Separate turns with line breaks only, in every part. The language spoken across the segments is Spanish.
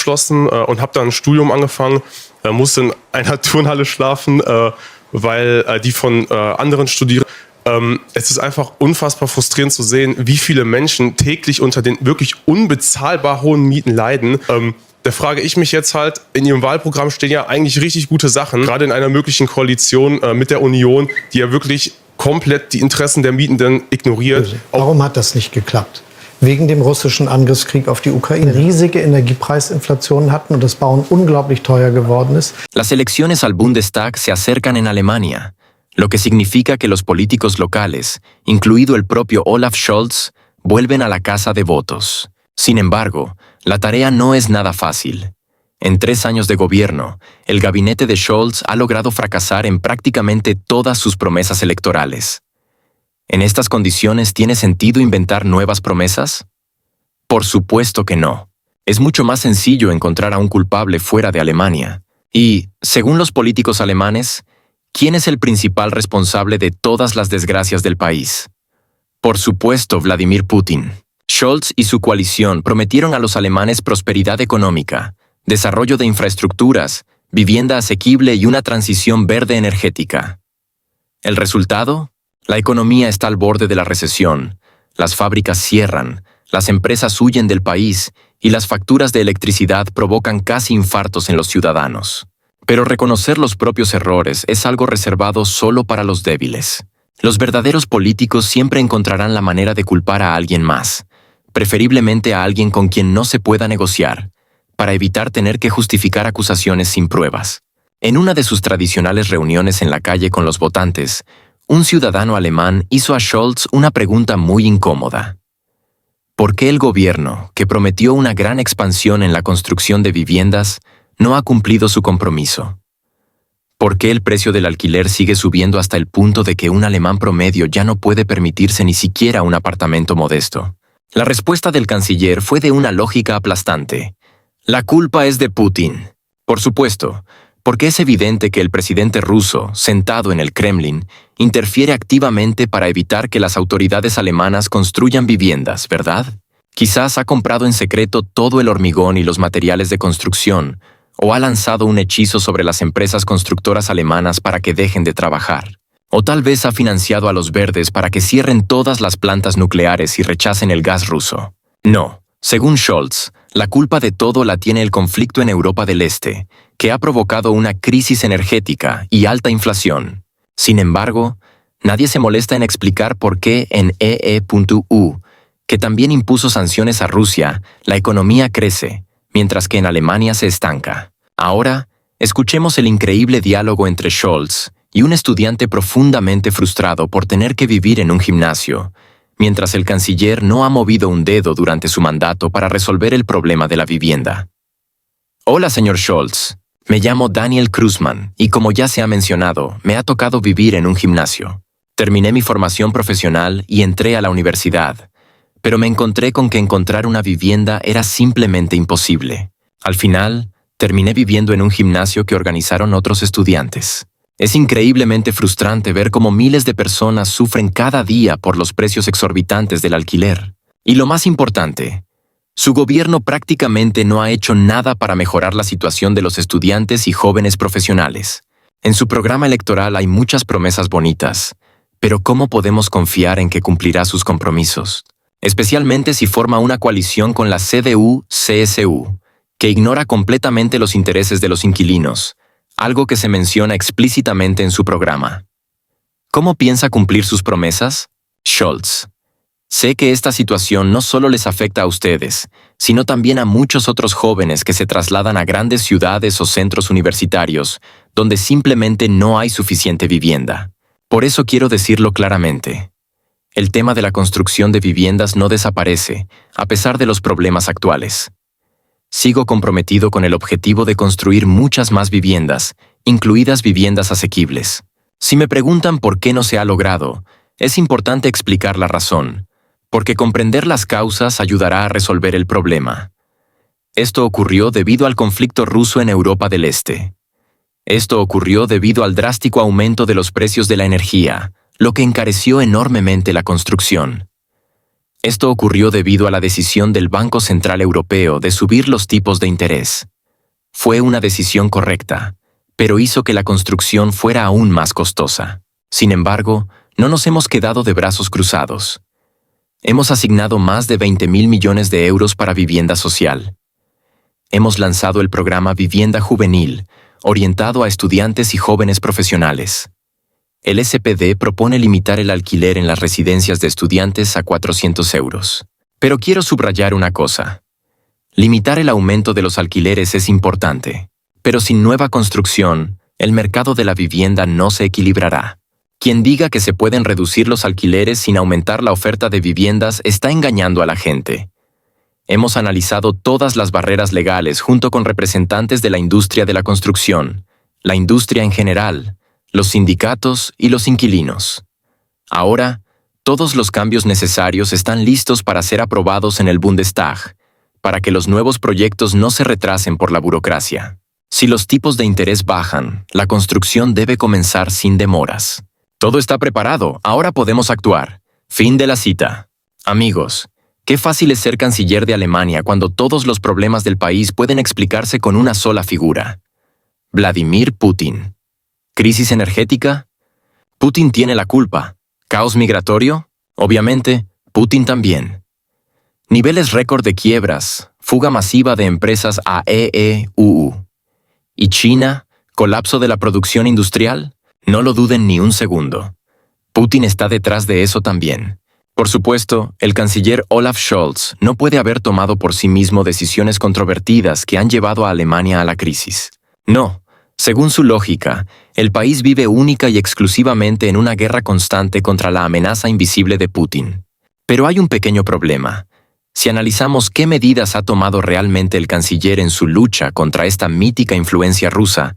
abgeschlossen und habe dann ein Studium angefangen, musste in einer Turnhalle schlafen, weil die von anderen Studierenden. Es ist einfach unfassbar frustrierend zu sehen, wie viele Menschen täglich unter den wirklich unbezahlbar hohen Mieten leiden. Da frage ich mich jetzt halt, in Ihrem Wahlprogramm stehen ja eigentlich richtig gute Sachen, gerade in einer möglichen Koalition mit der Union, die ja wirklich komplett die Interessen der Mietenden ignoriert.
Warum hat das nicht geklappt? Wegen dem russischen Angriffskrieg auf die Ukraine riesige Energiepreisinflationen hatten und das Bauen unglaublich teuer geworden ist.
Las elecciones al Bundestag se acercan en Alemania, lo que significa que los políticos locales, incluido el propio Olaf Scholz, vuelven a la casa de votos. Sin embargo, la tarea no es nada fácil. En 3 años de gobierno, el gabinete de Scholz ha logrado fracasar en prácticamente todas sus promesas electorales. ¿En estas condiciones tiene sentido inventar nuevas promesas? Por supuesto que no. Es mucho más sencillo encontrar a un culpable fuera de Alemania. Y, según los políticos alemanes, ¿quién es el principal responsable de todas las desgracias del país? Por supuesto, Vladimir Putin. Scholz y su coalición prometieron a los alemanes prosperidad económica, desarrollo de infraestructuras, vivienda asequible y una transición verde energética. ¿El resultado? La economía está al borde de la recesión, las fábricas cierran, las empresas huyen del país y las facturas de electricidad provocan casi infartos en los ciudadanos. Pero reconocer los propios errores es algo reservado solo para los débiles. Los verdaderos políticos siempre encontrarán la manera de culpar a alguien más, preferiblemente a alguien con quien no se pueda negociar, para evitar tener que justificar acusaciones sin pruebas. En una de sus tradicionales reuniones en la calle con los votantes, un ciudadano alemán hizo a Scholz una pregunta muy incómoda. ¿Por qué el gobierno, que prometió una gran expansión en la construcción de viviendas, no ha cumplido su compromiso? ¿Por qué el precio del alquiler sigue subiendo hasta el punto de que un alemán promedio ya no puede permitirse ni siquiera un apartamento modesto? La respuesta del canciller fue de una lógica aplastante. La culpa es de Putin. Por supuesto, porque es evidente que el presidente ruso, sentado en el Kremlin, interfiere activamente para evitar que las autoridades alemanas construyan viviendas, ¿verdad? Quizás ha comprado en secreto todo el hormigón y los materiales de construcción, o ha lanzado un hechizo sobre las empresas constructoras alemanas para que dejen de trabajar. O tal vez ha financiado a los verdes para que cierren todas las plantas nucleares y rechacen el gas ruso. No, según Scholz, la culpa de todo la tiene el conflicto en Europa del Este, que ha provocado una crisis energética y alta inflación. Sin embargo, nadie se molesta en explicar por qué en EU, que también impuso sanciones a Rusia, la economía crece, mientras que en Alemania se estanca. Ahora, escuchemos el increíble diálogo entre Scholz y un estudiante profundamente frustrado por tener que vivir en un gimnasio, mientras el canciller no ha movido un dedo durante su mandato para resolver el problema de la vivienda. Hola, señor Scholz. Me llamo Daniel Kruzman y como ya se ha mencionado, me ha tocado vivir en un gimnasio. Terminé mi formación profesional y entré a la universidad, pero me encontré con que encontrar una vivienda era simplemente imposible. Al final, terminé viviendo en un gimnasio que organizaron otros estudiantes. Es increíblemente frustrante ver cómo miles de personas sufren cada día por los precios exorbitantes del alquiler. Y lo más importante, su gobierno prácticamente no ha hecho nada para mejorar la situación de los estudiantes y jóvenes profesionales. En su programa electoral hay muchas promesas bonitas, pero ¿cómo podemos confiar en que cumplirá sus compromisos? Especialmente si forma una coalición con la CDU-CSU, que ignora completamente los intereses de los inquilinos, algo que se menciona explícitamente en su programa. ¿Cómo piensa cumplir sus promesas? Scholz. Sé que esta situación no solo les afecta a ustedes, sino también a muchos otros jóvenes que se trasladan a grandes ciudades o centros universitarios, donde simplemente no hay suficiente vivienda. Por eso quiero decirlo claramente. El tema de la construcción de viviendas no desaparece, a pesar de los problemas actuales. Sigo comprometido con el objetivo de construir muchas más viviendas, incluidas viviendas asequibles. Si me preguntan por qué no se ha logrado, es importante explicar la razón, porque comprender las causas ayudará a resolver el problema. Esto ocurrió debido al conflicto ruso en Europa del Este. Esto ocurrió debido al drástico aumento de los precios de la energía, lo que encareció enormemente la construcción. Esto ocurrió debido a la decisión del Banco Central Europeo de subir los tipos de interés. Fue una decisión correcta, pero hizo que la construcción fuera aún más costosa. Sin embargo, no nos hemos quedado de brazos cruzados. Hemos asignado más de 20.000 millones de euros para vivienda social. Hemos lanzado el programa Vivienda Juvenil, orientado a estudiantes y jóvenes profesionales. El SPD propone limitar el alquiler en las residencias de estudiantes a 400 euros. Pero quiero subrayar una cosa. Limitar el aumento de los alquileres es importante, pero sin nueva construcción, el mercado de la vivienda no se equilibrará. Quien diga que se pueden reducir los alquileres sin aumentar la oferta de viviendas está engañando a la gente. Hemos analizado todas las barreras legales junto con representantes de la industria de la construcción, la industria en general, los sindicatos y los inquilinos. Ahora, todos los cambios necesarios están listos para ser aprobados en el Bundestag, para que los nuevos proyectos no se retrasen por la burocracia. Si los tipos de interés bajan, la construcción debe comenzar sin demoras. Todo está preparado, ahora podemos actuar. Fin de la cita. Amigos, qué fácil es ser canciller de Alemania cuando todos los problemas del país pueden explicarse con una sola figura. Vladimir Putin. ¿Crisis energética? Putin tiene la culpa. ¿Caos migratorio? Obviamente, Putin también. Niveles récord de quiebras, fuga masiva de empresas a EEUU. ¿Y China? ¿Colapso de la producción industrial? No lo duden ni un segundo. Putin está detrás de eso también. Por supuesto, el canciller Olaf Scholz no puede haber tomado por sí mismo decisiones controvertidas que han llevado a Alemania a la crisis. No. Según su lógica, el país vive única y exclusivamente en una guerra constante contra la amenaza invisible de Putin. Pero hay un pequeño problema. Si analizamos qué medidas ha tomado realmente el canciller en su lucha contra esta mítica influencia rusa,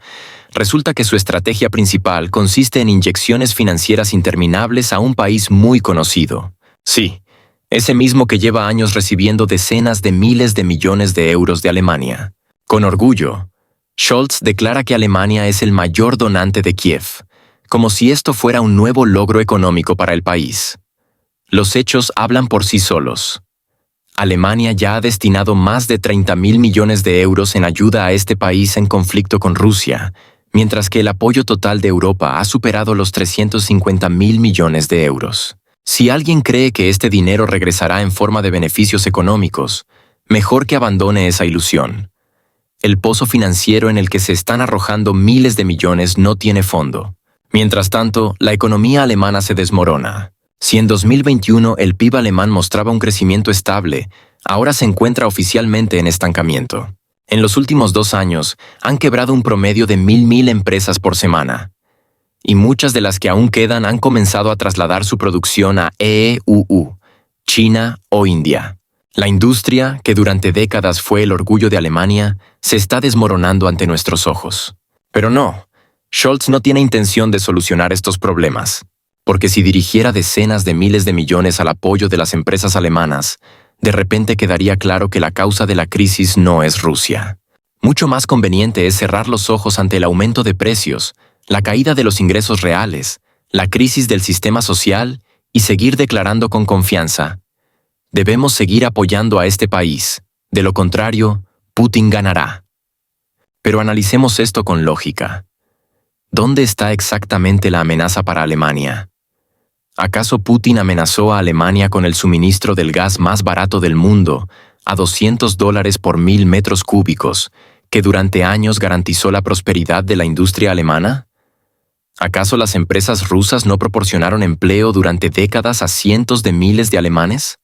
resulta que su estrategia principal consiste en inyecciones financieras interminables a un país muy conocido. Sí, ese mismo que lleva años recibiendo decenas de miles de millones de euros de Alemania. Con orgullo, Scholz declara que Alemania es el mayor donante de Kiev, como si esto fuera un nuevo logro económico para el país. Los hechos hablan por sí solos. Alemania ya ha destinado más de 30.000 millones de euros en ayuda a este país en conflicto con Rusia, mientras que el apoyo total de Europa ha superado los 350.000 millones de euros. Si alguien cree que este dinero regresará en forma de beneficios económicos, mejor que abandone esa ilusión. El pozo financiero en el que se están arrojando miles de millones no tiene fondo. Mientras tanto, la economía alemana se desmorona. Si en 2021 el PIB alemán mostraba un crecimiento estable, ahora se encuentra oficialmente en estancamiento. En los últimos 2 años, han quebrado un promedio de 1.000 empresas por semana. Y muchas de las que aún quedan han comenzado a trasladar su producción a EEUU, China o India. La industria, que durante décadas fue el orgullo de Alemania, se está desmoronando ante nuestros ojos. Pero no, Scholz no tiene intención de solucionar estos problemas, porque si dirigiera decenas de miles de millones al apoyo de las empresas alemanas, de repente quedaría claro que la causa de la crisis no es Rusia. Mucho más conveniente es cerrar los ojos ante el aumento de precios, la caída de los ingresos reales, la crisis del sistema social y seguir declarando con confianza: debemos seguir apoyando a este país, de lo contrario, Putin ganará. Pero analicemos esto con lógica. ¿Dónde está exactamente la amenaza para Alemania? ¿Acaso Putin amenazó a Alemania con el suministro del gas más barato del mundo, a $200 por 1.000 metros cúbicos, que durante años garantizó la prosperidad de la industria alemana? ¿Acaso las empresas rusas no proporcionaron empleo durante décadas a cientos de miles de alemanes?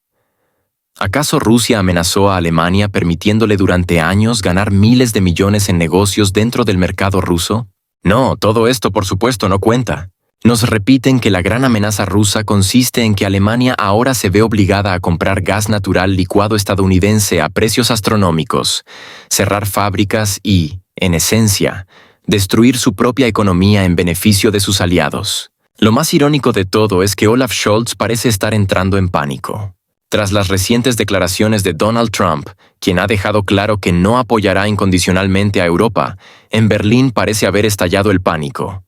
¿Acaso Rusia amenazó a Alemania permitiéndole durante años ganar miles de millones en negocios dentro del mercado ruso? No, todo esto por supuesto no cuenta. Nos repiten que la gran amenaza rusa consiste en que Alemania ahora se ve obligada a comprar gas natural licuado estadounidense a precios astronómicos, cerrar fábricas y, en esencia, destruir su propia economía en beneficio de sus aliados. Lo más irónico de todo es que Olaf Scholz parece estar entrando en pánico. Tras las recientes declaraciones de Donald Trump, quien ha dejado claro que no apoyará incondicionalmente a Europa, en Berlín parece haber estallado el pánico.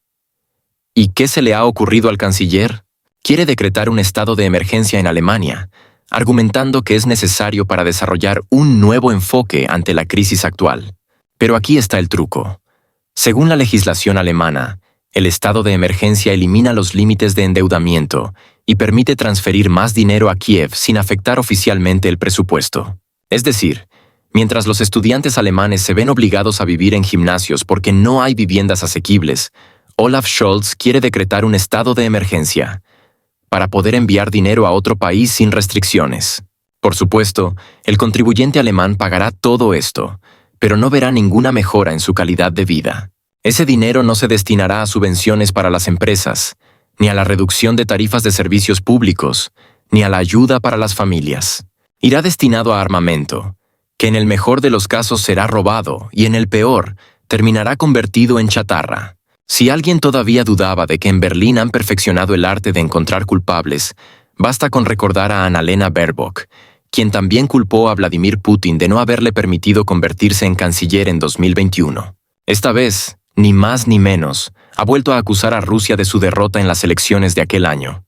¿Y qué se le ha ocurrido al canciller? Quiere decretar un estado de emergencia en Alemania, argumentando que es necesario para desarrollar un nuevo enfoque ante la crisis actual. Pero aquí está el truco. Según la legislación alemana, el estado de emergencia elimina los límites de endeudamiento y permite transferir más dinero a Kiev sin afectar oficialmente el presupuesto. Es decir, mientras los estudiantes alemanes se ven obligados a vivir en gimnasios porque no hay viviendas asequibles, Olaf Scholz quiere decretar un estado de emergencia para poder enviar dinero a otro país sin restricciones. Por supuesto, el contribuyente alemán pagará todo esto, pero no verá ninguna mejora en su calidad de vida. Ese dinero no se destinará a subvenciones para las empresas, ni a la reducción de tarifas de servicios públicos, ni a la ayuda para las familias. Irá destinado a armamento, que en el mejor de los casos será robado y en el peor terminará convertido en chatarra. Si alguien todavía dudaba de que en Berlín han perfeccionado el arte de encontrar culpables, basta con recordar a Annalena Baerbock, quien también culpó a Vladimir Putin de no haberle permitido convertirse en canciller en 2021. Esta vez, ni más ni menos, ha vuelto a acusar a Rusia de su derrota en las elecciones de aquel año.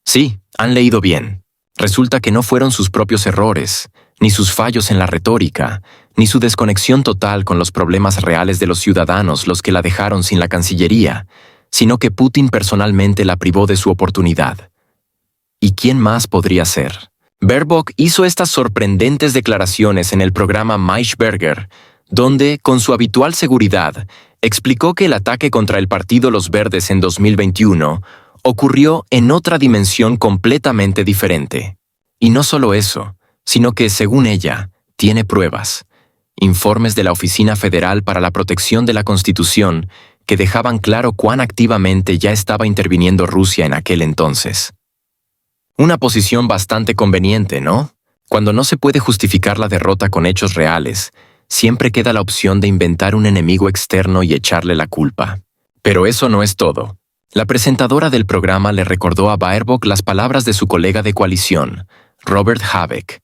Sí, han leído bien. Resulta que no fueron sus propios errores, ni sus fallos en la retórica, ni su desconexión total con los problemas reales de los ciudadanos los que la dejaron sin la Cancillería, sino que Putin personalmente la privó de su oportunidad. ¿Y quién más podría ser? Baerbock hizo estas sorprendentes declaraciones en el programa Maischberger, donde, con su habitual seguridad, explicó que el ataque contra el Partido Los Verdes en 2021 ocurrió en otra dimensión completamente diferente. Y no solo eso, sino que, según ella, tiene pruebas, informes de la Oficina Federal para la Protección de la Constitución que dejaban claro cuán activamente ya estaba interviniendo Rusia en aquel entonces. Una posición bastante conveniente, ¿no? Cuando no se puede justificar la derrota con hechos reales, siempre queda la opción de inventar un enemigo externo y echarle la culpa. Pero eso no es todo. La presentadora del programa le recordó a Baerbock las palabras de su colega de coalición, Robert Habeck,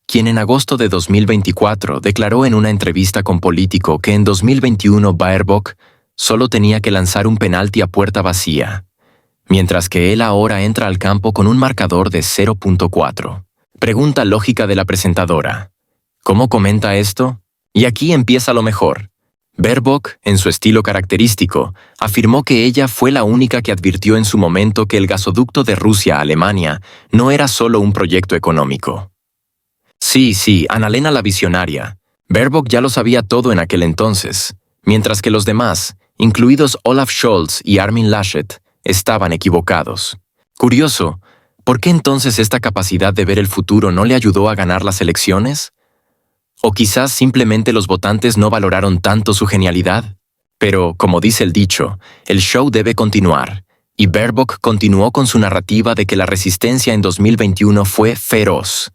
quien en agosto de 2024 declaró en una entrevista con Político que en 2021 Baerbock solo tenía que lanzar un penalti a puerta vacía, mientras que él ahora entra al campo con un marcador de 0.4. Pregunta lógica de la presentadora. ¿Cómo comenta esto? Y aquí empieza lo mejor. Baerbock, en su estilo característico, afirmó que ella fue la única que advirtió en su momento que el gasoducto de Rusia a Alemania no era solo un proyecto económico. Sí, Annalena la visionaria. Baerbock ya lo sabía todo en aquel entonces, mientras que los demás, incluidos Olaf Scholz y Armin Laschet, estaban equivocados. Curioso, ¿por qué entonces esta capacidad de ver el futuro no le ayudó a ganar las elecciones? ¿O quizás simplemente los votantes no valoraron tanto su genialidad? Pero, como dice el dicho, el show debe continuar, y Baerbock continuó con su narrativa de que la resistencia en 2021 fue feroz,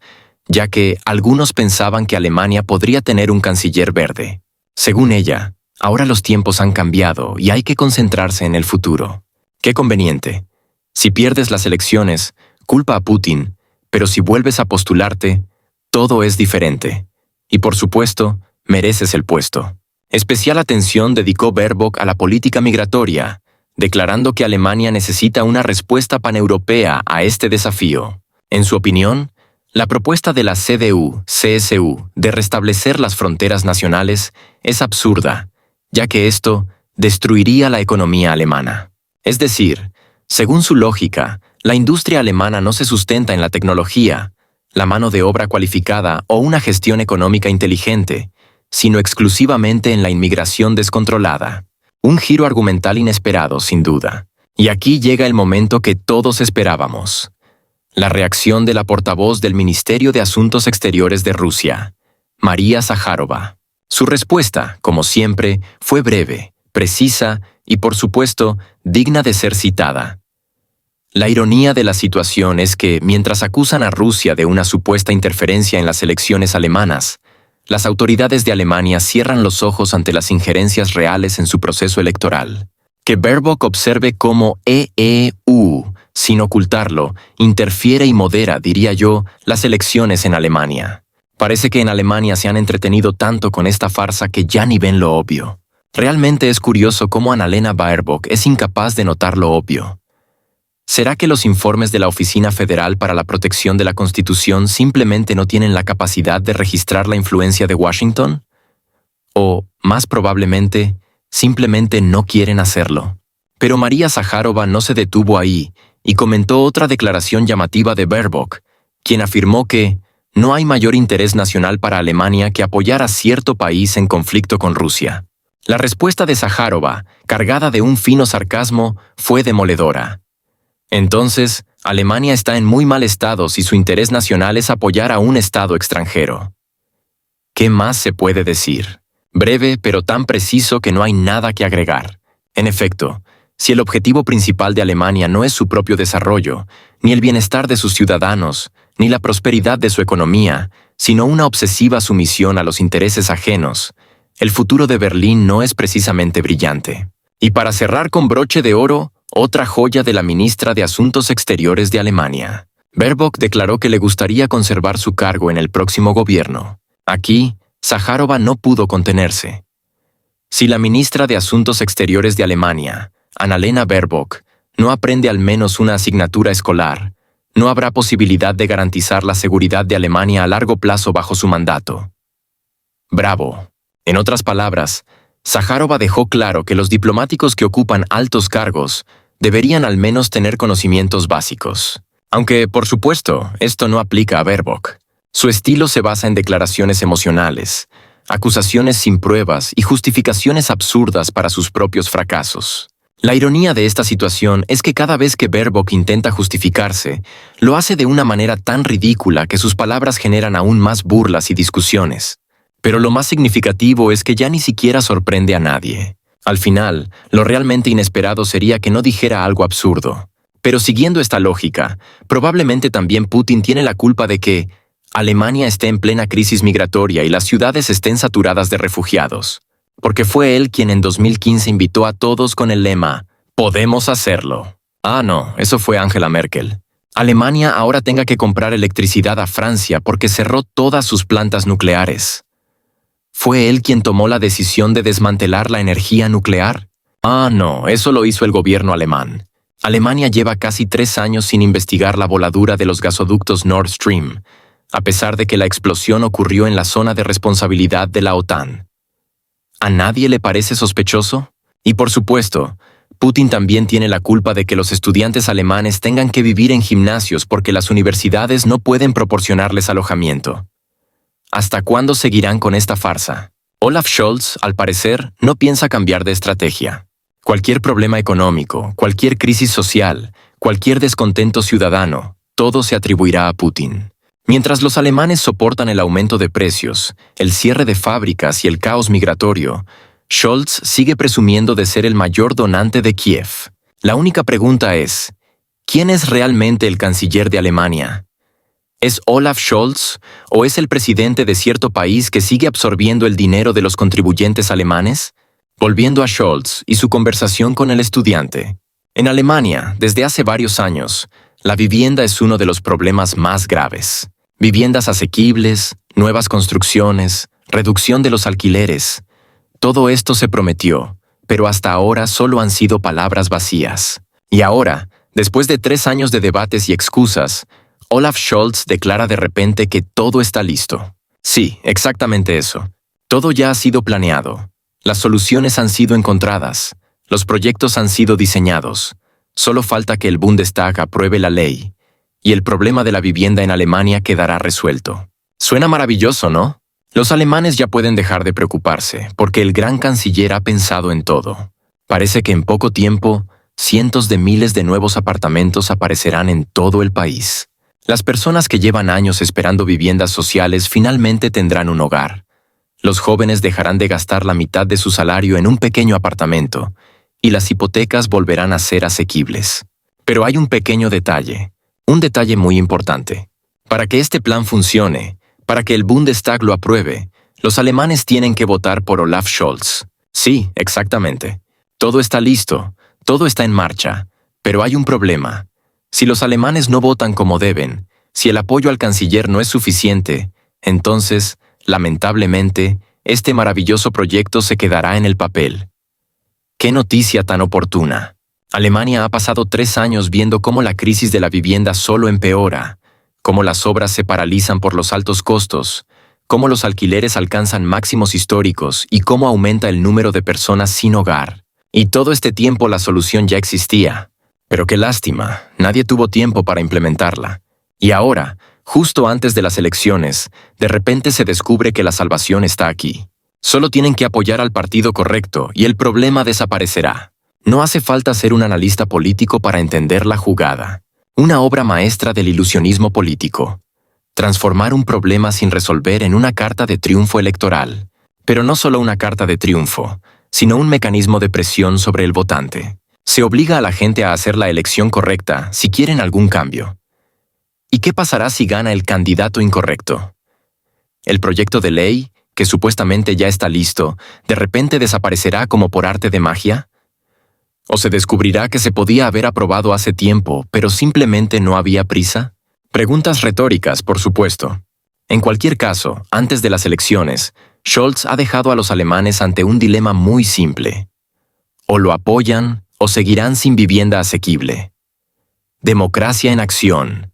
ya que algunos pensaban que Alemania podría tener un canciller verde. Según ella, ahora los tiempos han cambiado y hay que concentrarse en el futuro. Qué conveniente. Si pierdes las elecciones, culpa a Putin, pero si vuelves a postularte, todo es diferente. Y por supuesto, mereces el puesto. Especial atención dedicó Baerbock a la política migratoria, declarando que Alemania necesita una respuesta paneuropea a este desafío. En su opinión, la propuesta de la CDU-CSU de restablecer las fronteras nacionales es absurda, ya que esto destruiría la economía alemana. Es decir, según su lógica, la industria alemana no se sustenta en la tecnología, la mano de obra cualificada o una gestión económica inteligente, sino exclusivamente en la inmigración descontrolada. Un giro argumental inesperado, sin duda. Y aquí llega el momento que todos esperábamos. La reacción de la portavoz del Ministerio de Asuntos Exteriores de Rusia, María Zaharova. Su respuesta, como siempre, fue breve, precisa y, por supuesto, digna de ser citada. La ironía de la situación es que, mientras acusan a Rusia de una supuesta interferencia en las elecciones alemanas, las autoridades de Alemania cierran los ojos ante las injerencias reales en su proceso electoral. Que Baerbock observe cómo EU, sin ocultarlo, interfiere y modera, diría yo, las elecciones en Alemania. Parece que en Alemania se han entretenido tanto con esta farsa que ya ni ven lo obvio. Realmente es curioso cómo Annalena Baerbock es incapaz de notar lo obvio. ¿Será que los informes de la Oficina Federal para la Protección de la Constitución simplemente no tienen la capacidad de registrar la influencia de Washington? O, más probablemente, simplemente no quieren hacerlo. Pero María Zaharova no se detuvo ahí y comentó otra declaración llamativa de Baerbock, quien afirmó que no hay mayor interés nacional para Alemania que apoyar a cierto país en conflicto con Rusia. La respuesta de Zaharova, cargada de un fino sarcasmo, fue demoledora. Entonces, Alemania está en muy mal estado si su interés nacional es apoyar a un Estado extranjero. ¿Qué más se puede decir? Breve, pero tan preciso que no hay nada que agregar. En efecto, si el objetivo principal de Alemania no es su propio desarrollo, ni el bienestar de sus ciudadanos, ni la prosperidad de su economía, sino una obsesiva sumisión a los intereses ajenos, el futuro de Berlín no es precisamente brillante. Y para cerrar con broche de oro, otra joya de la ministra de Asuntos Exteriores de Alemania. Baerbock declaró que le gustaría conservar su cargo en el próximo gobierno. Aquí, Zaharova no pudo contenerse. Si la ministra de Asuntos Exteriores de Alemania, Annalena Baerbock, no aprende al menos una asignatura escolar, no habrá posibilidad de garantizar la seguridad de Alemania a largo plazo bajo su mandato. Bravo. En otras palabras, Zaharova dejó claro que los diplomáticos que ocupan altos cargos deberían al menos tener conocimientos básicos. Aunque, por supuesto, esto no aplica a Baerbock. Su estilo se basa en declaraciones emocionales, acusaciones sin pruebas y justificaciones absurdas para sus propios fracasos. La ironía de esta situación es que cada vez que Baerbock intenta justificarse, lo hace de una manera tan ridícula que sus palabras generan aún más burlas y discusiones. Pero lo más significativo es que ya ni siquiera sorprende a nadie. Al final, lo realmente inesperado sería que no dijera algo absurdo. Pero siguiendo esta lógica, probablemente también Putin tiene la culpa de que Alemania esté en plena crisis migratoria y las ciudades estén saturadas de refugiados. Porque fue él quien en 2015 invitó a todos con el lema «Podemos hacerlo». Ah, no, eso fue Angela Merkel. Alemania ahora tenga que comprar electricidad a Francia porque cerró todas sus plantas nucleares. ¿Fue él quien tomó la decisión de desmantelar la energía nuclear? Ah, no, eso lo hizo el gobierno alemán. Alemania lleva casi 3 años sin investigar la voladura de los gasoductos Nord Stream, a pesar de que la explosión ocurrió en la zona de responsabilidad de la OTAN. ¿A nadie le parece sospechoso? Y por supuesto, Putin también tiene la culpa de que los estudiantes alemanes tengan que vivir en gimnasios porque las universidades no pueden proporcionarles alojamiento. ¿Hasta cuándo seguirán con esta farsa? Olaf Scholz, al parecer, no piensa cambiar de estrategia. Cualquier problema económico, cualquier crisis social, cualquier descontento ciudadano, todo se atribuirá a Putin. Mientras los alemanes soportan el aumento de precios, el cierre de fábricas y el caos migratorio, Scholz sigue presumiendo de ser el mayor donante de Kiev. La única pregunta es, ¿quién es realmente el canciller de Alemania? ¿Es Olaf Scholz o es el presidente de cierto país que sigue absorbiendo el dinero de los contribuyentes alemanes? Volviendo a Scholz y su conversación con el estudiante. En Alemania, desde hace varios años, la vivienda es uno de los problemas más graves. Viviendas asequibles, nuevas construcciones, reducción de los alquileres. Todo esto se prometió, pero hasta ahora solo han sido palabras vacías. Y ahora, después de 3 años de debates y excusas, Olaf Scholz declara de repente que todo está listo. Sí, exactamente eso. Todo ya ha sido planeado. Las soluciones han sido encontradas. Los proyectos han sido diseñados. Solo falta que el Bundestag apruebe la ley. Y el problema de la vivienda en Alemania quedará resuelto. Suena maravilloso, ¿no? Los alemanes ya pueden dejar de preocuparse, porque el gran canciller ha pensado en todo. Parece que en poco tiempo, cientos de miles de nuevos apartamentos aparecerán en todo el país. Las personas que llevan años esperando viviendas sociales finalmente tendrán un hogar. Los jóvenes dejarán de gastar la mitad de su salario en un pequeño apartamento, y las hipotecas volverán a ser asequibles. Pero hay un pequeño detalle, un detalle muy importante. Para que este plan funcione, para que el Bundestag lo apruebe, los alemanes tienen que votar por Olaf Scholz. Sí, exactamente. Todo está listo, todo está en marcha, pero hay un problema. Si los alemanes no votan como deben, si el apoyo al canciller no es suficiente, entonces, lamentablemente, este maravilloso proyecto se quedará en el papel. ¡Qué noticia tan oportuna! Alemania ha pasado 3 años viendo cómo la crisis de la vivienda solo empeora, cómo las obras se paralizan por los altos costos, cómo los alquileres alcanzan máximos históricos y cómo aumenta el número de personas sin hogar. Y todo este tiempo la solución ya existía. Pero qué lástima, nadie tuvo tiempo para implementarla. Y ahora, justo antes de las elecciones, de repente se descubre que la salvación está aquí. Solo tienen que apoyar al partido correcto y el problema desaparecerá. No hace falta ser un analista político para entender la jugada. Una obra maestra del ilusionismo político. Transformar un problema sin resolver en una carta de triunfo electoral. Pero no solo una carta de triunfo, sino un mecanismo de presión sobre el votante. Se obliga a la gente a hacer la elección correcta si quieren algún cambio. ¿Y qué pasará si gana el candidato incorrecto? El proyecto de ley, que supuestamente ya está listo, ¿de repente desaparecerá como por arte de magia? ¿O se descubrirá que se podía haber aprobado hace tiempo, pero simplemente no había prisa? Preguntas retóricas, por supuesto. En cualquier caso, antes de las elecciones, Scholz ha dejado a los alemanes ante un dilema muy simple. O lo apoyan o seguirán sin vivienda asequible. Democracia en acción.